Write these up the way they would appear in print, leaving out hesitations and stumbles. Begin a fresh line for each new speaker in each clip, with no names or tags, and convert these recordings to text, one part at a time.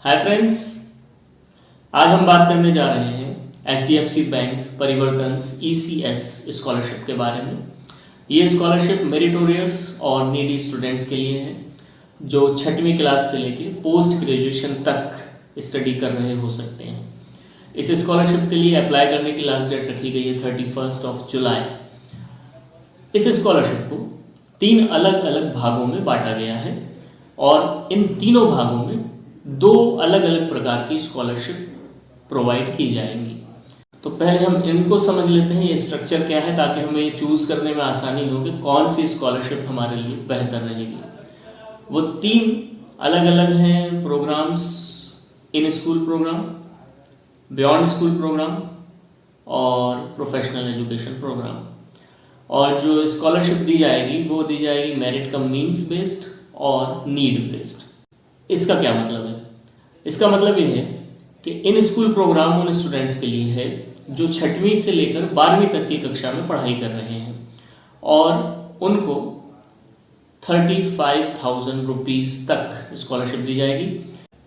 Hi friends, आज हम बात करने जा रहे हैं HDFC बैंक परिवर्तन ECS स्कॉलरशिप के बारे में। ये स्कॉलरशिप मेरिटोरियस और नीडी स्टूडेंट्स के लिए है जो 6वीं क्लास से लेकर पोस्ट ग्रेजुएशन तक स्टडी कर रहे हो सकते हैं। इस स्कॉलरशिप के लिए अप्लाई करने की लास्ट डेट रखी गई है 31 जुलाई। इस स्कॉलरशिप को 3 अलग अलग भागों में बांटा गया है और इन तीनों भागों में 2 अलग अलग प्रकार की स्कॉलरशिप प्रोवाइड की जाएंगी। तो पहले हम इनको समझ लेते हैं, ये स्ट्रक्चर क्या है, ताकि हमें ये चूज करने में आसानी हो कि कौन सी स्कॉलरशिप हमारे लिए बेहतर रहेगी। वो 3 अलग अलग हैं programs: in school program, beyond school program और प्रोफेशनल एजुकेशन प्रोग्राम। और जो स्कॉलरशिप दी जाएगी वो दी जाएगी मेरिट कम मीन्स बेस्ड और नीड बेस्ड। इसका क्या मतलब है? इसका मतलब ये है कि इन स्कूल प्रोग्राम उन स्टूडेंट्स के लिए है जो 6वीं से लेकर 12वीं तक की कक्षा में पढ़ाई कर रहे हैं और उनको 35,000 रुपीज़ तक स्कॉलरशिप दी जाएगी।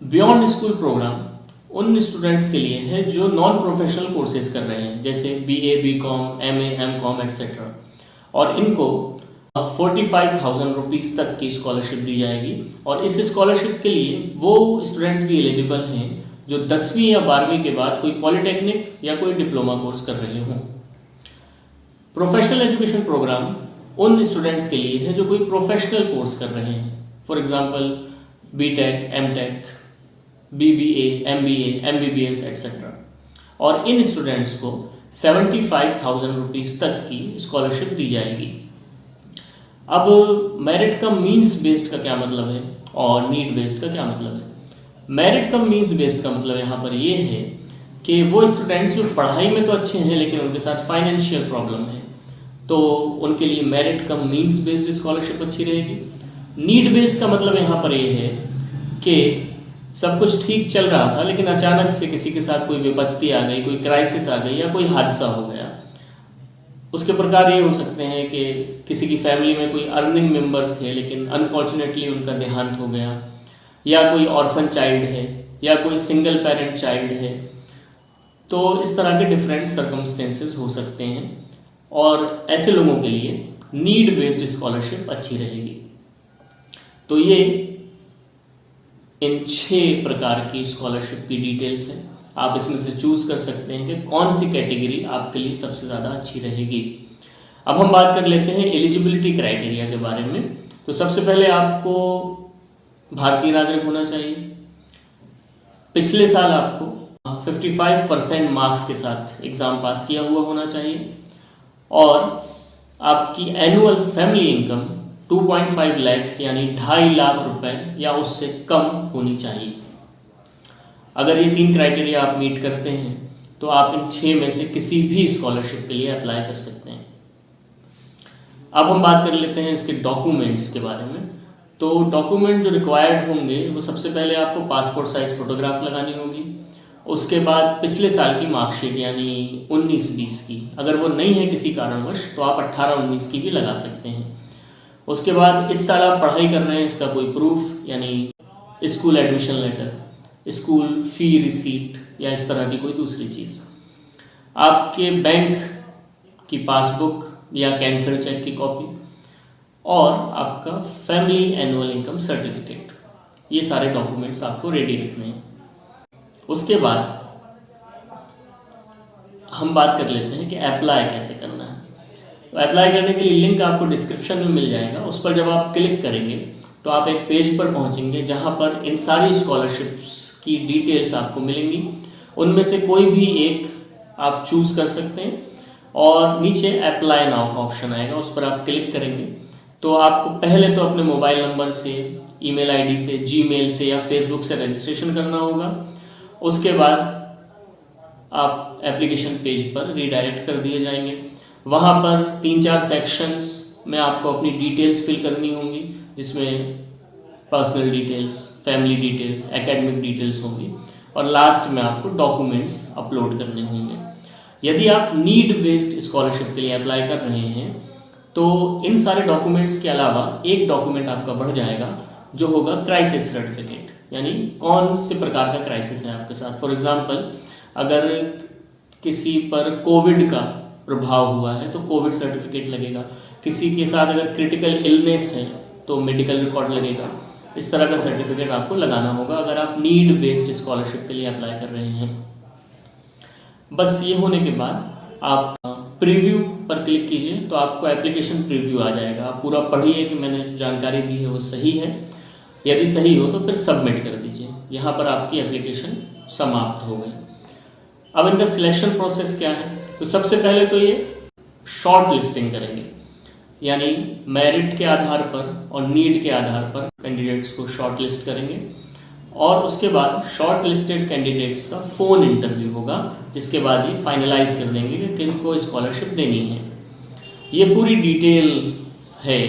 बियॉन्ड स्कूल प्रोग्राम उन स्टूडेंट्स के लिए है जो नॉन प्रोफेशनल कोर्सेज कर रहे हैं, जैसे BA, BCom, MA, MCom etcetera, और इनको 45,000 रुपीज़ तक की स्कॉलरशिप दी जाएगी। और इस स्कॉलरशिप के लिए वो स्टूडेंट्स भी एलिजिबल हैं जो 10वीं या 12वीं के बाद कोई पॉलिटेक्निक या कोई डिप्लोमा कोर्स कर रहे हों। प्रोफेशनल एजुकेशन प्रोग्राम उन स्टूडेंट्स के लिए है जो कोई प्रोफेशनल कोर्स कर रहे हैं, for example BTech, MTech, BBA, MBA, MBBS etcetera. और इन स्टूडेंट्स को 75,000 रुपीज़ तक की स्कॉलरशिप दी जाएगी। अब मेरिट कम मीन्स बेस्ड का क्या मतलब है और नीड बेस्ड का क्या मतलब है? मेरिट कम मीन्स बेस्ड का मतलब यहाँ पर ये है कि वो स्टूडेंट्स जो पढ़ाई में तो अच्छे हैं लेकिन उनके साथ फाइनेंशियल प्रॉब्लम है, तो उनके लिए merit cum means based scholarship अच्छी रहेगी। नीड बेस्ड का मतलब यहाँ पर ये है कि सब कुछ ठीक चल रहा था लेकिन अचानक से किसी के साथ कोई विपत्ति आ गई, कोई क्राइसिस आ गई या कोई हादसा हो गया। उसके प्रकार ये हो सकते हैं कि किसी की फैमिली में कोई अर्निंग मेंबर थे लेकिन अनफॉर्चुनेटली उनका देहांत हो गया, या कोई ऑर्फन चाइल्ड है, या कोई सिंगल पेरेंट चाइल्ड है। तो इस तरह के डिफरेंट सर्कमस्टेंसेस हो सकते हैं और ऐसे लोगों के लिए नीड बेस्ड स्कॉलरशिप अच्छी रहेगी। तो ये इन 6 प्रकार की स्कॉलरशिप की डिटेल्स हैं। आप इसमें से चूज कर सकते हैं कि कौन सी कैटेगरी आपके लिए सबसे ज़्यादा अच्छी रहेगी। अब हम बात कर लेते हैं एलिजिबिलिटी क्राइटेरिया के बारे में। तो सबसे पहले आपको भारतीय नागरिक होना चाहिए, पिछले साल आपको 55% मार्क्स के साथ एग्ज़ाम पास किया हुआ होना चाहिए और आपकी एनुअल फैमिली इनकम 2.5 लाख यानी 2.5 लाख रुपए या उससे कम होनी चाहिए। अगर ये 3 क्राइटेरिया आप मीट करते हैं तो आप इन 6 में से किसी भी स्कॉलरशिप के लिए अप्लाई कर सकते हैं। अब हम बात कर लेते हैं इसके डॉक्यूमेंट्स के बारे में। तो डॉक्यूमेंट जो रिक्वायर्ड होंगे वो सबसे पहले आपको पासपोर्ट साइज फोटोग्राफ लगानी होगी। उसके बाद पिछले साल की मार्कशीट यानी 19-20 की, अगर वो नहीं है किसी कारणवश तो आप 18-19 की भी लगा सकते हैं। उसके बाद इस साल आप पढ़ाई कर रहे हैं इसका कोई प्रूफ यानी school admission letter, school fee receipt या इस तरह की कोई दूसरी चीज़, आपके बैंक की पासबुक या कैंसल चेक की कॉपी और आपका फैमिली एनुअल इनकम सर्टिफिकेट। ये सारे डॉक्यूमेंट्स आपको रेडी रखने हैं। उसके बाद हम बात कर लेते हैं कि अप्लाई कैसे करना है। तो अप्लाई करने के लिए लिंक आपको डिस्क्रिप्शन में मिल जाएगा। उस पर जब आप क्लिक करेंगे तो आप एक पेज पर पहुंचेंगे जहां पर इन सारी स्कॉलरशिप्स की डिटेल्स आपको मिलेंगी। उनमें से कोई भी एक आप चूज कर सकते हैं और नीचे अप्लाई नाउ का ऑप्शन आएगा, उस पर आप क्लिक करेंगे तो आपको पहले तो अपने मोबाइल नंबर से, ईमेल आईडी से, जीमेल से या फेसबुक से रजिस्ट्रेशन करना होगा। उसके बाद आप एप्लीकेशन पेज पर रीडायरेक्ट कर दिए जाएंगे। वहाँ पर 3-4 सेक्शंस में आपको अपनी डिटेल्स फिल करनी होंगी, जिसमें personal details, family details, academic details होंगी और लास्ट में आपको डॉक्यूमेंट्स अपलोड करने होंगे। यदि आप नीड बेस्ड स्कॉलरशिप के लिए अप्लाई कर रहे हैं तो इन सारे डॉक्यूमेंट्स के अलावा एक डॉक्यूमेंट आपका बढ़ जाएगा, जो होगा क्राइसिस सर्टिफिकेट, यानी कौन से प्रकार का क्राइसिस है आपके साथ। फॉर एग्जांपल अगर किसी पर कोविड का प्रभाव हुआ है तो कोविड सर्टिफिकेट लगेगा, किसी के साथ अगर क्रिटिकल इलनेस है तो मेडिकल रिकॉर्ड लगेगा। इस तरह का सर्टिफिकेट आपको लगाना होगा अगर आप नीड बेस्ड स्कॉलरशिप के लिए अप्लाई कर रहे हैं। बस ये होने के बाद आप प्रीव्यू पर क्लिक कीजिए तो आपको एप्लीकेशन प्रीव्यू आ जाएगा। आप पूरा पढ़िए कि मैंने जो जानकारी दी है वो सही है, यदि सही हो तो फिर सबमिट कर दीजिए। यहाँ पर आपकी एप्लीकेशन समाप्त हो गई। अब इनका सिलेक्शन प्रोसेस क्या है, तो सबसे पहले तो ये शॉर्ट लिस्टिंग करेंगे, यानी मेरिट के आधार पर और नीड के आधार पर कैंडिडेट्स को शॉर्ट लिस्ट करेंगे और उसके बाद शॉर्ट लिस्टेड कैंडिडेट्स का फ़ोन इंटरव्यू होगा, जिसके बाद ये फाइनलाइज कर देंगे कि किनको स्कॉलरशिप देनी है। ये पूरी डिटेल है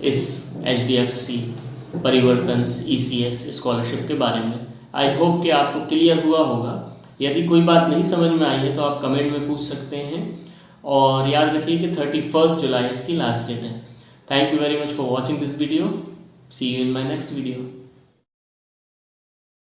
इस HDFC परिवर्तन ECS स्कॉलरशिप के बारे में। आई होप कि आपको क्लियर हुआ होगा। यदि कोई बात नहीं समझ में आई है तो आप कमेंट में पूछ सकते हैं और याद रखिए कि 31 जुलाई इसकी लास्ट डेट है। Thank you very much for watching this video. See you in my next video.